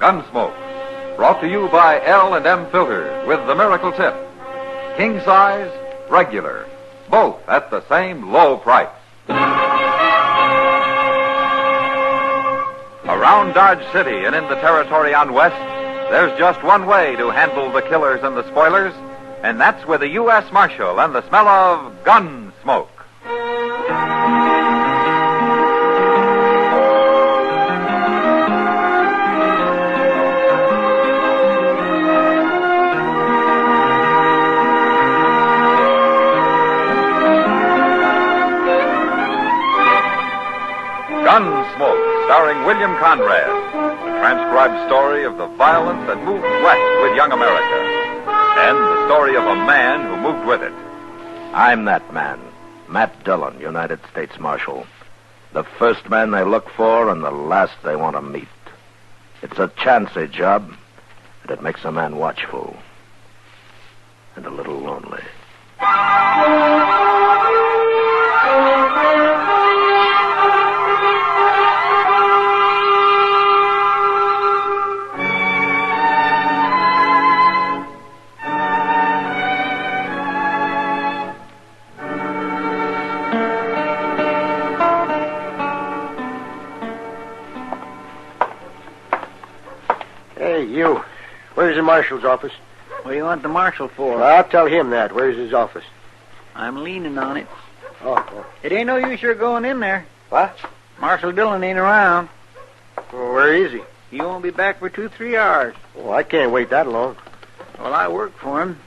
Gunsmoke. Brought to you by L&M Filter with the miracle tip. King size, regular. Both at the same low price. Around Dodge City and in the territory on West, there's just one way to handle the killers and the spoilers, and that's with a U.S. Marshal and the smell of Gunsmoke. Gunsmoke, starring William Conrad, a transcribed story of the violence that moved west with young America, and the story of a man who moved with it. I'm that man, Matt Dillon, United States Marshal. The first man they look for and the last they want to meet. It's a chancy job, and it makes a man watchful and a little lonely. Hey, you. Where's the marshal's office? What do you want the marshal for? Well, I'll tell him that. Where's his office? I'm leaning on it. Oh. It ain't no use you're going in there. What? Marshal Dillon ain't around. Well, where is he? He won't be back for 2-3 hours. Oh, I can't wait that long. Well, I work for him.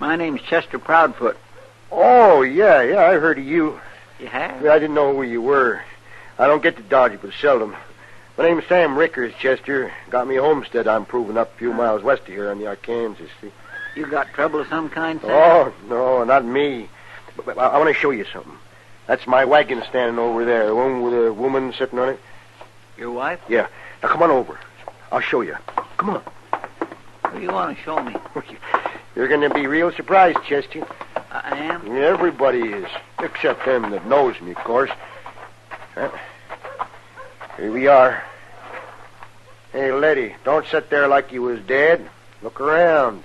My name's Chester Proudfoot. Oh, yeah, I heard of you. You have? I didn't know who you were. I don't get to Dodge but seldom. My name's Sam Rickers, Chester. Got me a homestead I'm proving up a few miles west of here on the Arkansas. See? You got trouble of some kind, Sam? Oh, no, not me. But I want to show you something. That's my wagon standing over there, the one with a woman sitting on it. Your wife? Yeah. Now, come on over. I'll show you. Come on. What do you want to show me? You're going to be real surprised, Chester. I am? Everybody is, except them that knows me, of course. Here we are. Hey, Letty, don't sit there like you was dead. Look around.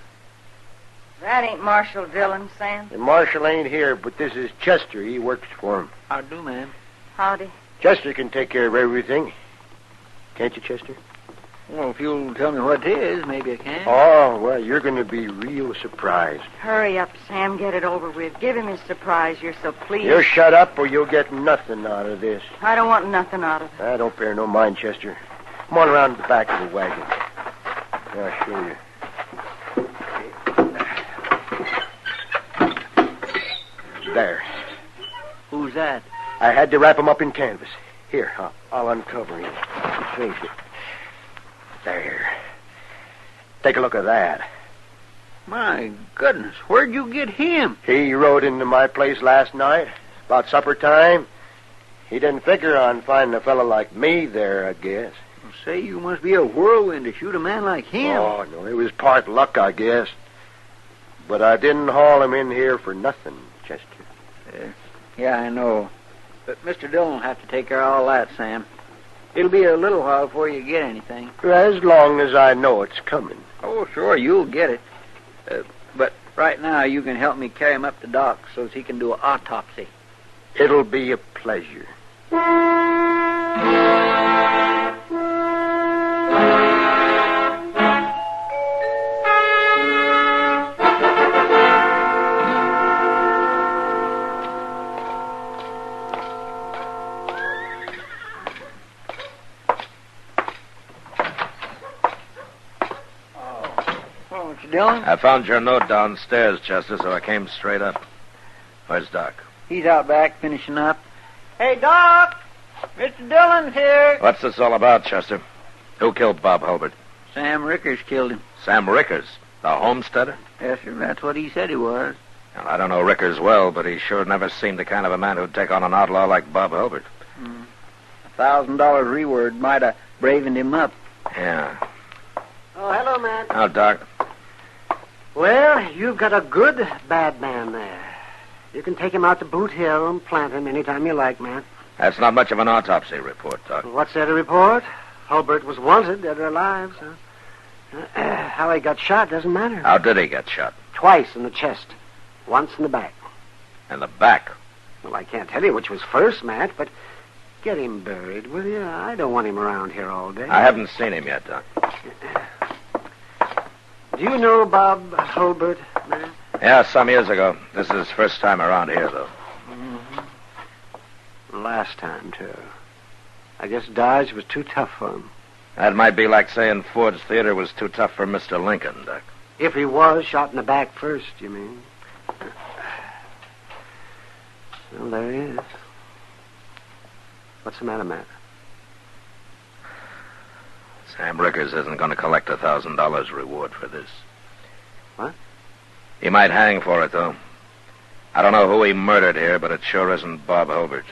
That ain't Marshal Dillon, Sam. The marshal ain't here, but this is Chester. He works for him. How do, ma'am? Howdy. Chester can take care of everything. Can't you, Chester? Well, if you'll tell me what it is, maybe I can. Oh, well, you're going to be real surprised. Hurry up, Sam. Get it over with. Give him his surprise. You're so pleased. You shut up or you'll get nothing out of this. I don't want nothing out of it. I don't bear no mind, Chester. Come on around to the back of the wagon. I'll show you. There. Who's that? I had to wrap him up in canvas. Here, I'll uncover him. Face it. There. Take a look at that. My goodness, where'd you get him? He rode into my place last night, about supper time. He didn't figure on finding a fellow like me there, I guess. Well, say, you must be a whirlwind to shoot a man like him. Oh, no, it was part luck, I guess. But I didn't haul him in here for nothing, Chester. Yeah, I know. But Mr. Dillon will have to take care of all that, Sam. It'll be a little while before you get anything. As long as I know it's coming. Oh, sure, you'll get it. But right now, you can help me carry him up to Doc so that he can do an autopsy. It'll be a pleasure. Dillon? I found your note downstairs, Chester, so I came straight up. Where's Doc? He's out back finishing up. Hey, Doc! Mr. Dillon's here. What's this all about, Chester? Who killed Bob Hulbert? Sam Rickers killed him. Sam Rickers, the homesteader? Yes, sir. That's what he said he was. Well, I don't know Rickers well, but he sure never seemed the kind of a man who'd take on an outlaw like Bob Hulbert. $1,000 reward might have bravened him up. Yeah. Oh, hello, Matt. Oh, Doc. Well, you've got a good bad man there. You can take him out to Boot Hill and plant him anytime you like, Matt. That's not much of an autopsy report, Doc. What's there to report? Hulbert was wanted, dead or alive, so... how he got shot doesn't matter. How did he get shot? Twice in the chest. Once in the back. In the back? Well, I can't tell you which was first, Matt, but get him buried, will you? I don't want him around here all day. I haven't seen him yet, Doc. Do you know Bob Hulbert, Matt? Yeah, some years ago. This is his first time around here, though. Mm-hmm. Last time, too. I guess Dodge was too tough for him. That might be like saying Ford's Theater was too tough for Mr. Lincoln, Doc. If he was shot in the back first, you mean? Well, there he is. What's the matter, Matt? Sam Rickers isn't going to collect $1,000 reward for this. What? He might hang for it, though. I don't know who he murdered here, but it sure isn't Bob Hulbert.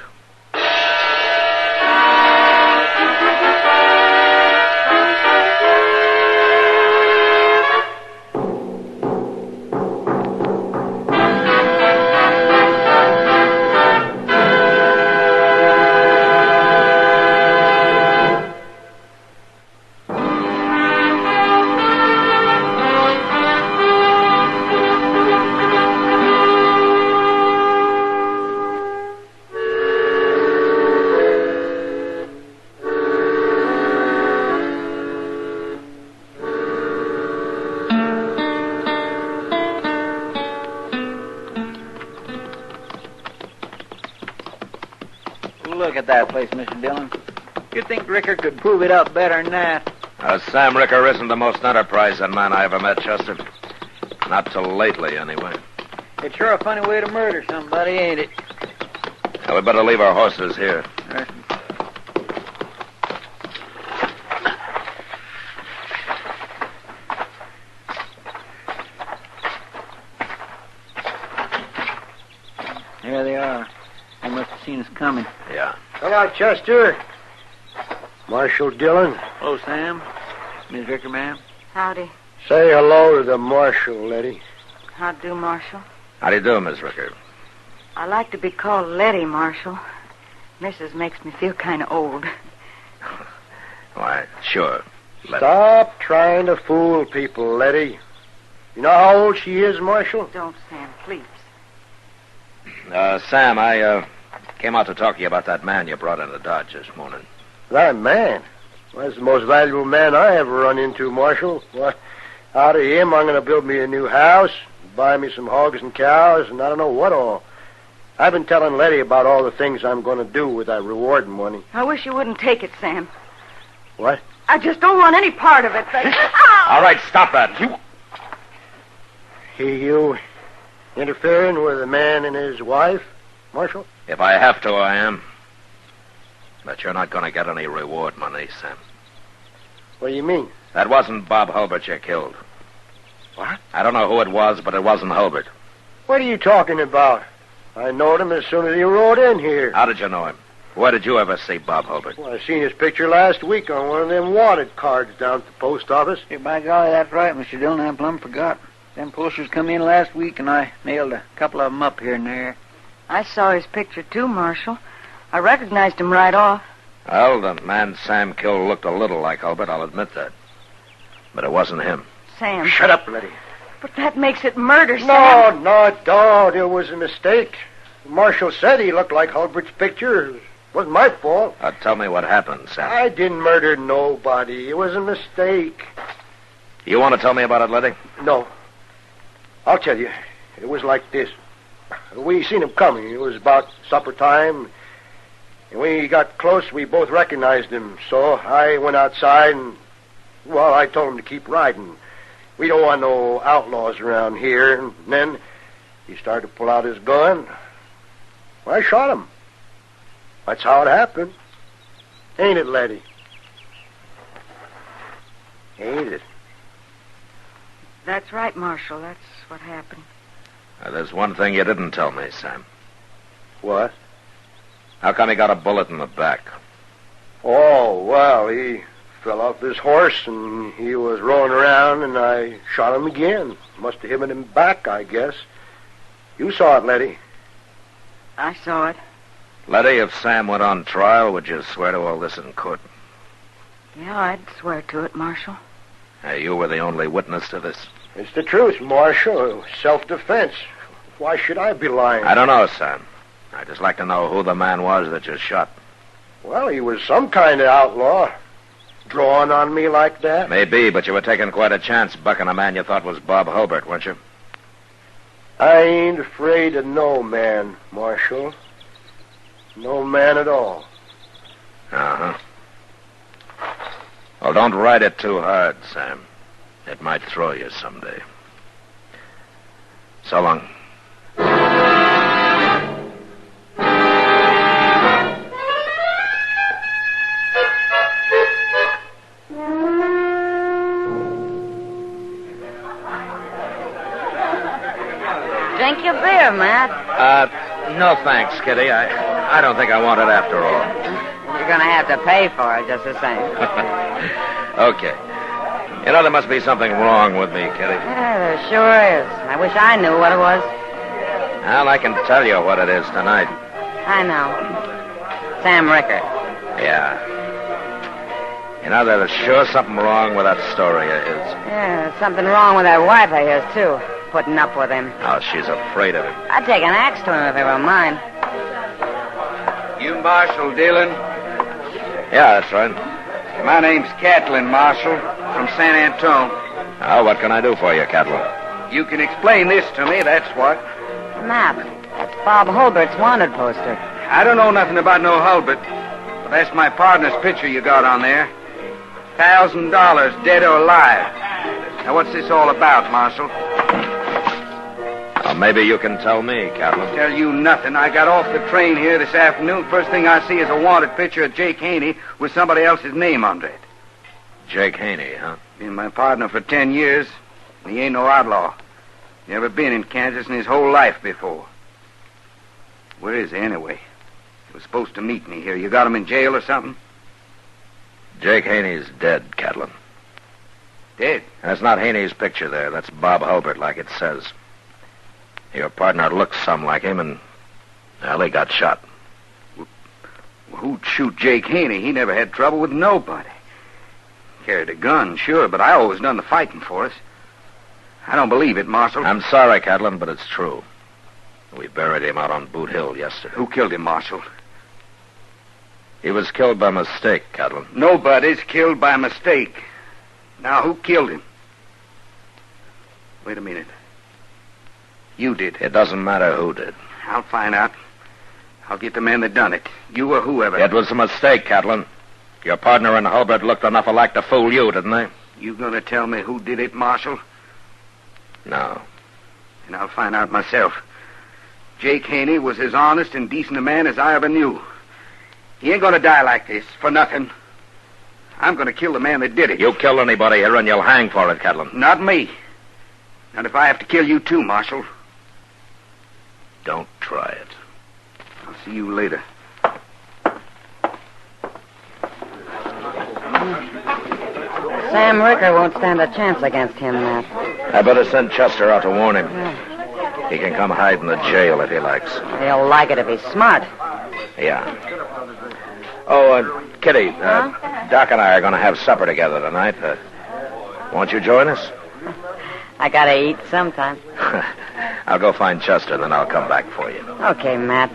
Look at that place, Mr. Dillon. You'd think Ricker could prove it up better than that. Sam Ricker isn't the most enterprising man I ever met, Chester. Not till lately, anyway. It's sure a funny way to murder somebody, ain't it? Now, we better leave our horses here. There they are. They must have seen us coming. Yeah. Hello, Chester. Marshal Dillon. Hello, Sam. Miss Ricker, ma'am. Howdy. Say hello to the marshal, Letty. How do, Marshal? How do you do, Miss Ricker? I like to be called Letty, Marshal. Mrs. makes me feel kind of old. Why, sure. Stop trying to fool people, Letty. You know how old she is, Marshal? Don't, Sam, please. Sam, I came out to talk to you about that man you brought into Dodge this morning. That man? Well, that's the most valuable man I ever run into, Marshal. Well, out of him, I'm going to build me a new house, buy me some hogs and cows, and I don't know what all. I've been telling Letty about all the things I'm going to do with that reward money. I wish you wouldn't take it, Sam. What? I just don't want any part of it. All right, stop that. You interfering with a man and his wife, Marshal? If I have to, I am. But you're not going to get any reward money, Sam. What do you mean? That wasn't Bob Hulbert you killed. What? I don't know who it was, but it wasn't Hulbert. What are you talking about? I knowed him as soon as he rode in here. How did you know him? Where did you ever see Bob Hulbert? Well, I seen his picture last week on one of them wanted cards down at the post office. Hey, by golly, that's right, Mr. Dillon. I plumb forgot. Them posters come in last week, and I nailed a couple of them up here and there. I saw his picture, too, Marshal. I recognized him right off. Well, the man Sam killed looked a little like Hulbert, I'll admit that. But it wasn't him. Sam. Shut up, Letty. But that makes it murder, Sam. No, it don't. It was a mistake. The marshal said he looked like Hulbert's picture. It wasn't my fault. Tell me what happened, Sam. I didn't murder nobody. It was a mistake. You want to tell me about it, Letty? No. I'll tell you. It was like this. We seen him coming. It was about supper time. And when he got close, we both recognized him. So I went outside and, well, I told him to keep riding. We don't want no outlaws around here. And then he started to pull out his gun. Well, I shot him. That's how it happened. Ain't it, Letty? Ain't it? That's right, Marshal. That's what happened. There's one thing you didn't tell me, Sam. What? How come he got a bullet in the back? Oh, well, he fell off his horse and he was rolling around and I shot him again. Must have hit him in the back, I guess. You saw it, Letty. I saw it. Letty, if Sam went on trial, would you swear to all this in court? Yeah, I'd swear to it, Marshal. You were the only witness to this. It's the truth, Marshal. Self-defense. Why should I be lying? I don't know, Sam. I'd just like to know who the man was that you shot. Well, he was some kind of outlaw. Drawing on me like that. Maybe, but you were taking quite a chance bucking a man you thought was Bob Hulbert, weren't you? I ain't afraid of no man, Marshal. No man at all. Uh-huh. Well, don't ride it too hard, Sam. It might throw you someday. So long. Drink your beer, Matt. No thanks, Kitty. I don't think I want it after all. You're going to have to pay for it just the same. Okay. You know, there must be something wrong with me, Kitty. Yeah, there sure is. I wish I knew what it was. Well, I can tell you what it is tonight. I know. Sam Rickard. Yeah. You know, there's sure something wrong with that story of his. Yeah, there's something wrong with that wife of his, too. Putting up with him. Oh, she's afraid of him. I'd take an axe to him if he were mine. You Marshal Dillon? Yeah, that's right. My name's Catlin, Marshal, from San Antone. Oh, what can I do for you, Catlin? You can explain this to me, that's what. Map. That's Bob Hulbert's wanted poster. I don't know nothing about no Hulbert, but that's my partner's picture you got on there. $1,000, dead or alive. Now, what's this all about, Marshal? Well, maybe you can tell me, Catlin. Tell you nothing. I got off the train here this afternoon. First thing I see is a wanted picture of Jake Haney with somebody else's name under it. Jake Haney, huh? Been my partner for 10 years, and he ain't no outlaw. Never been in Kansas in his whole life before. Where is he, anyway? He was supposed to meet me here. You got him in jail or something? Jake Haney's dead, Catlin. Dead? That's not Haney's picture there. That's Bob Hulbert, like it says. Your partner looks some like him, and, well, he got shot. Well, who'd shoot Jake Haney? He never had trouble with nobody. Carried a gun, sure, but I always done the fighting for us. I don't believe it, Marshal. I'm sorry, Catlin, but it's true. We buried him out on Boot Hill yesterday. Who killed him, Marshal? He was killed by mistake, Catlin. Nobody's killed by mistake. Now, who killed him? Wait a minute. You did. It doesn't matter who did. I'll find out. I'll get the man that done it. You or whoever. It was a mistake, Catlin. Your partner and Hulbert looked enough alike to fool you, didn't they? You gonna tell me who did it, Marshal? No. And I'll find out myself. Jake Haney was as honest and decent a man as I ever knew. He ain't gonna die like this, for nothing. I'm gonna kill the man that did it. You kill anybody here and you'll hang for it, Catlin. Not me. Not if I have to kill you too, Marshal. Don't try it. I'll see you later. Sam Rickard won't stand a chance against him, Matt. I better send Chester out to warn him. He can come hide in the jail if he likes. He'll like it if he's smart. Yeah. Oh, Kitty, Doc and I are going to have supper together tonight. Won't you join us? I gotta eat sometime. I'll go find Chester, then I'll come back for you. Okay, Matt.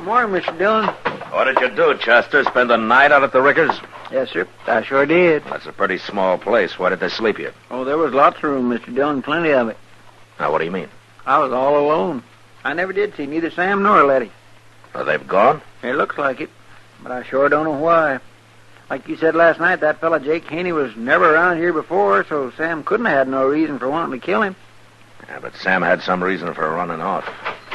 Morning, Mr. Dillon. What did you do, Chester? Spend the night out at the Rickards? Yes, sir. I sure did. That's a pretty small place. Where did they sleep you? Oh, there was lots of room, Mr. Dillon. Plenty of it. Now, what do you mean? I was all alone. I never did see neither Sam nor Letty. Well, they've gone? It looks like it, but I sure don't know why. Like you said last night, that fella Jake Haney was never around here before, so Sam couldn't have had no reason for wanting to kill him. Yeah, but Sam had some reason for running off.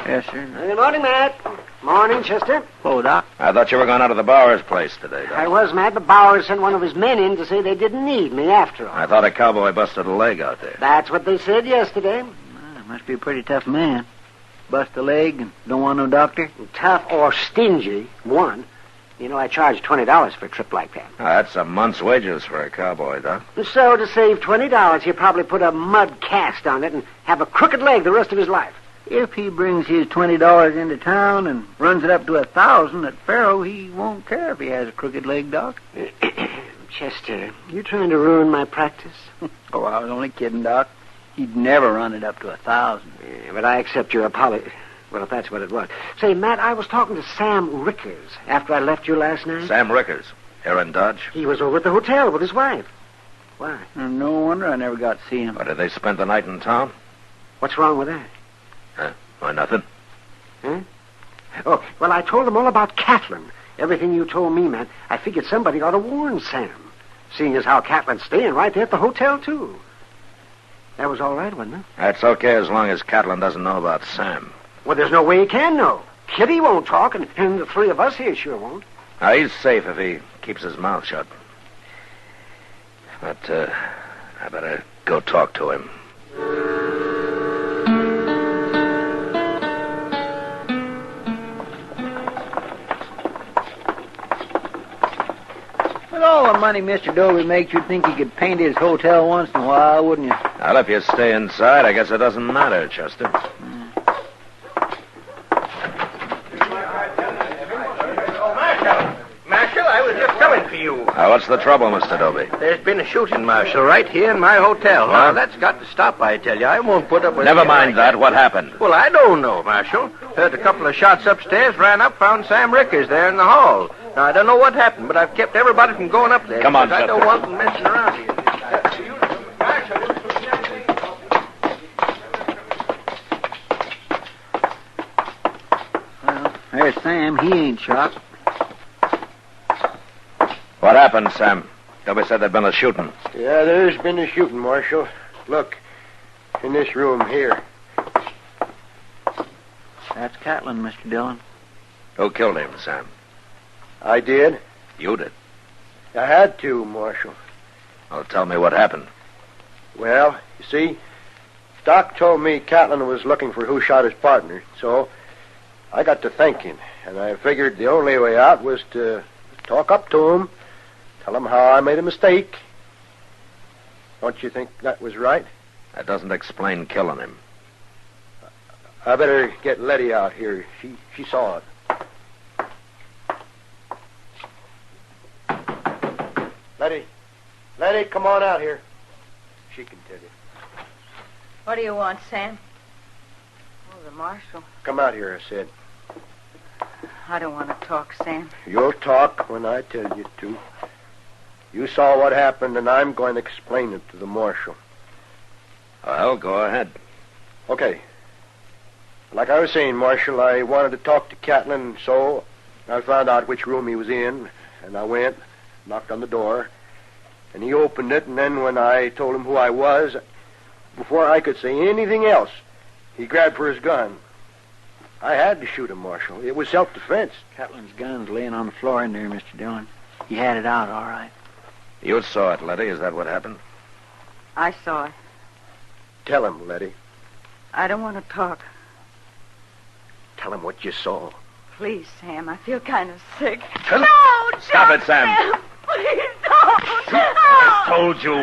Yes, sir. Good morning, Matt. Morning, Chester. Oh, Doc. I thought you were going out of the Bowers place today, Doc. I was, Matt, but Bowers sent one of his men in to say they didn't need me after all. I thought a cowboy busted a leg out there. That's what they said yesterday. Must be a pretty tough man. bust a leg and don't want no doctor? Tough or stingy, one. You know, I charge $20 for a trip like that. That's a month's wages for a cowboy, Doc. So to save $20, he'll probably put a mud cast on it and have a crooked leg the rest of his life. If he brings his $20 into town and runs it up to $1,000 at Faro, he won't care if he has a crooked leg, Doc. Chester, you trying to ruin my practice? Oh, I was only kidding, Doc. He'd never run it up to $1,000. Yeah, but I accept your apology. Well, if that's what it was. Say, Matt, I was talking to Sam Rickers after I left you last night. Sam Rickers, here in Dodge. He was over at the hotel with his wife. Why? No wonder I never got to see him. Or did they spend the night in town? What's wrong with that? Why, nothing. Huh? Oh, well, I told them all about Catlin. Everything you told me, Matt, I figured somebody ought to warn Sam. Seeing as how Catlin's staying right there at the hotel, too. That was all right, wasn't it? That's okay as long as Catlin doesn't know about Sam. Well, there's no way he can know. Kitty won't talk, and the three of us here sure won't. Now, he's safe if he keeps his mouth shut. But, I better go talk to him. With all the money Mr. Dobie makes, you'd think he could paint his hotel once in a while, wouldn't you? Well, if you stay inside, I guess it doesn't matter, Chester. Marshal, I was just coming for you. Now, what's the trouble, Mr. Dobie? There's been a shooting, Marshal, right here in my hotel. Now, that's got to stop, I tell you. I won't put up with Never it mind like that. What happened? Well, I don't know, Marshal. Heard a couple of shots upstairs, ran up, found Sam Rickers there in the hall. Now, I don't know what happened, but I've kept everybody from going up there. Come on, because I don't Chester. want them messing around here. Well, there's Sam. He ain't shot. What happened, Sam? Dobie said there'd been a shooting. Yeah, there's been a shooting, Marshal. Look, in this room here. That's Catlin, Mr. Dillon. Who killed him, Sam? I did. You did. I had to, Marshal. Well, tell me what happened. Well, you see, Doc told me Catlin was looking for who shot his partner, so I got to thinking, and I figured the only way out was to talk up to him, tell him how I made a mistake. Don't you think that was right? That doesn't explain killing him. I better get Letty out here. She saw it. Letty, come on out here. She can tell you. What do you want, Sam? Oh, the marshal. Come out here, I said. I don't want to talk, Sam. You'll talk when I tell you to. You saw what happened, and I'm going to explain it to the marshal. Well, go ahead. Okay. Like I was saying, Marshal, I wanted to talk to Catlin, so I found out which room he was in, and I went, knocked on the door, and he opened it, and then when I told him who I was, before I could say anything else, he grabbed for his gun. I had to shoot him, Marshal. It was self-defense. Catlin's gun's laying on the floor in there, Mr. Dillon. He had it out, all right. You saw it, Letty. Is that what happened? I saw it. Tell him, Letty. I don't want to talk. Tell him what you saw. Please, Sam. I feel kind of sick. Tell him. No, Stop don't, it, Sam. Please don't. I told you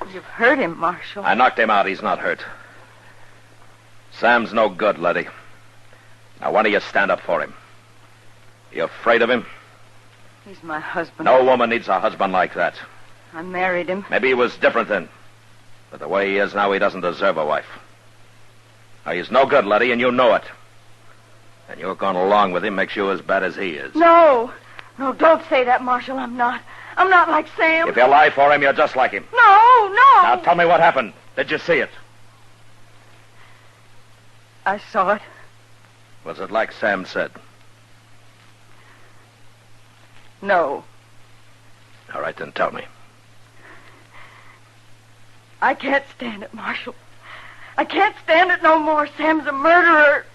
once. You've hurt him, Marshal. I knocked him out. He's not hurt. Sam's no good, Letty. Now, why don't you stand up for him? You afraid of him? He's my husband. No woman needs a husband like that. I married him. Maybe he was different then. But the way he is now, he doesn't deserve a wife. Now, he's no good, Letty, and you know it. And you're going along with him makes you as bad as he is. No. No, don't say that, Marshal. I'm not. I'm not like Sam. If you lie for him, you're just like him. No. Now, tell me what happened. Did you see it? I saw it. Was it like Sam said? No. All right, then tell me. I can't stand it, Marshal. I can't stand it no more. Sam's a murderer.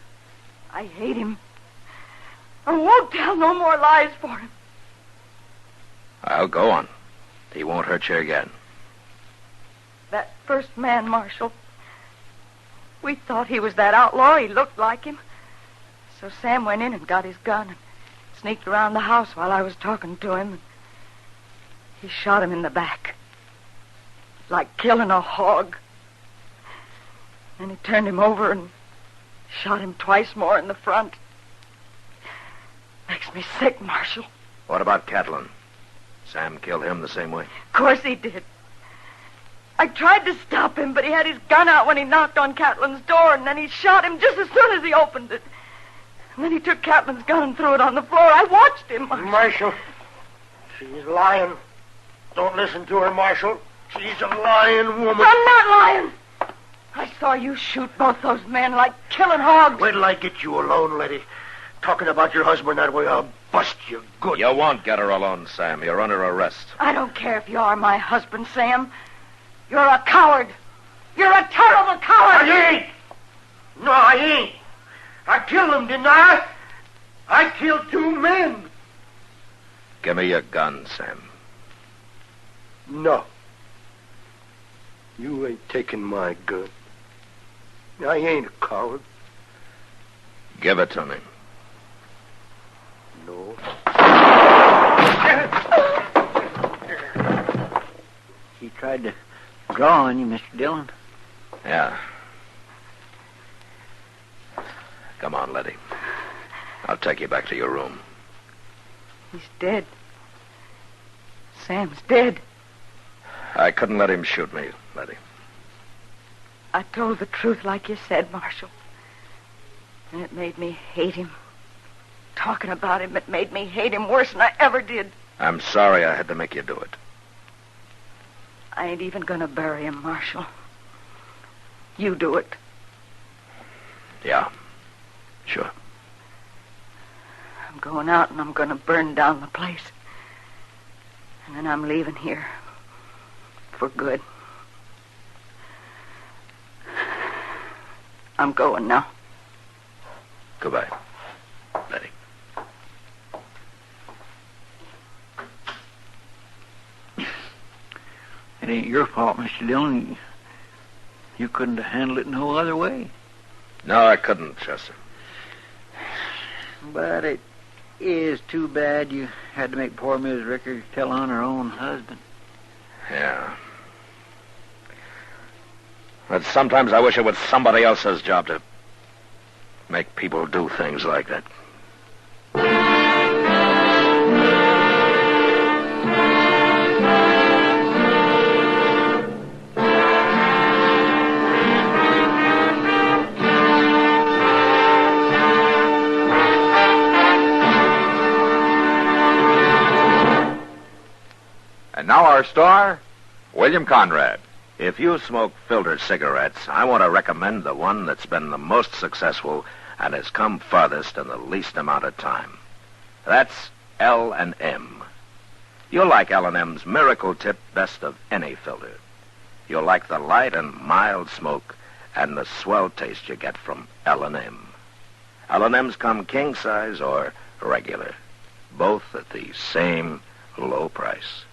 I hate him. I won't tell no more lies for him. I'll go on. He won't hurt you again. that first man, Marshal. We thought he was that outlaw. He looked like him. So Sam went in and got his gun and sneaked around the house while I was talking to him. He shot him in the back. Like killing a hog. Then he turned him over and shot him twice more in the front. Makes me sick, Marshal. What about Catlin? Sam killed him the same way? Of course he did. I tried to stop him, but he had his gun out when he knocked on Catlin's door, and then he shot him just as soon as he opened it. And then he took Catlin's gun and threw it on the floor. I watched him, Marshal. Marshal, she's lying. Don't listen to her, Marshal. She's a lying woman. I'm not lying. I saw you shoot both those men like killing hogs. Wait till I get you alone, Letty. Talking about your husband that way, I'll bust you good. You won't get her alone, Sam. You're under arrest. I don't care if you are my husband, Sam. You're a coward. You're a terrible coward. I ain't. No, I ain't. I killed him, didn't I? I killed 2 men. Give me your gun, Sam. No. You ain't taking my gun. I ain't a coward. Give it to me. No. He tried to draw on you, Mr. Dillon. Yeah. Come on, Letty. I'll take you back to your room. He's dead. Sam's dead. I couldn't let him shoot me, Letty. I told the truth like you said, Marshal. And it made me hate him. Talking about him, it made me hate him worse than I ever did. I'm sorry I had to make you do it. I ain't even gonna bury him, Marshal. You do it. Yeah, sure. I'm going out and I'm gonna burn down the place. And then I'm leaving here. For good. I'm going now. Goodbye, Letty. It ain't your fault, Mr. Dillon. You couldn't have handled it no other way. No, I couldn't, Chester. But it is too bad you had to make poor Miss Rickard tell on her own husband. Yeah. But sometimes I wish it was somebody else's job to make people do things like that. And now our star, William Conrad. If you smoke filtered cigarettes, I want to recommend the one that's been the most successful and has come farthest in the least amount of time. That's L&M. You'll like L&M's Miracle Tip best of any filter. You'll like the light and mild smoke and the swell taste you get from L&M. L&M's come king size or regular, both at the same low price.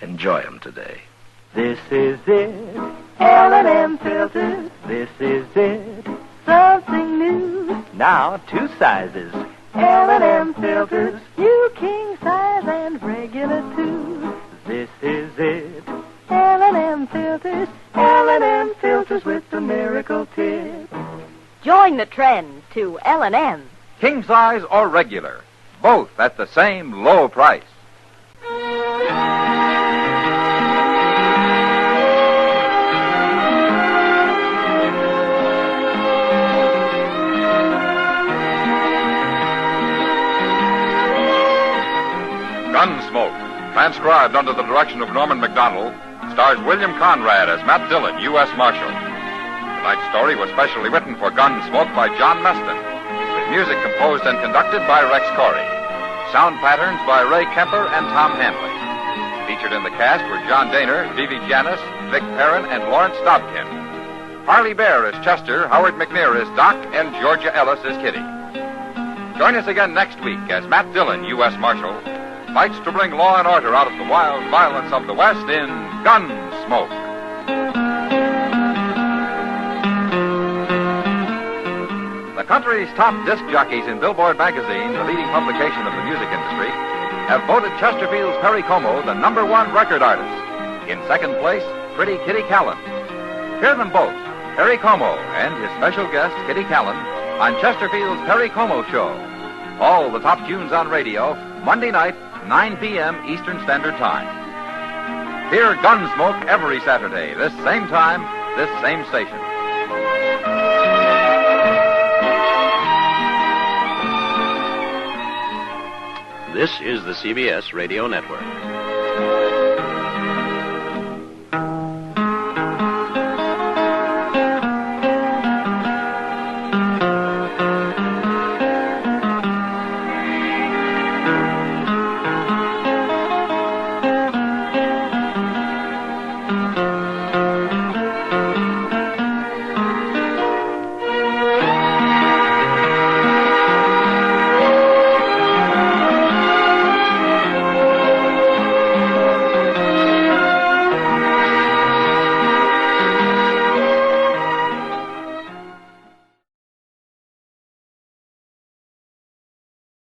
Enjoy them today. This is it, L&M filters. This is it, something new. Now 2 sizes, L&M filters. You king size and regular too. This is it, L&M filters. L&M filters with the miracle tip. Join the trend to L&M. King size or regular, both at the same low price. Gunsmoke, transcribed under the direction of Norman MacDonald, stars William Conrad as Matt Dillon, U.S. Marshal. Tonight's story was specially written for Gunsmoke by John Meston, with music composed and conducted by Rex Corey. Sound patterns by Ray Kemper and Tom Hanley. Featured in the cast were John Daner, Vivi Janis, Vic Perrin, and Lawrence Dobkin. Harley Bear as Chester, Howard McNear as Doc, and Georgia Ellis as Kitty. Join us again next week as Matt Dillon, U.S. Marshal, fights to bring law and order out of the wild violence of the West in Gunsmoke. country's top disc jockeys in Billboard magazine, the leading publication of the music industry, have voted Chesterfield's Perry Como the #1 record artist. In second place, Pretty Kitty Callan. Hear them both, Perry Como and his special guest, Kitty Callan, on Chesterfield's Perry Como Show. All the top tunes on radio, Monday night, 9 p.m. Eastern Standard Time. Hear Gunsmoke every Saturday, this same time, this same station. This is the CBS Radio Network.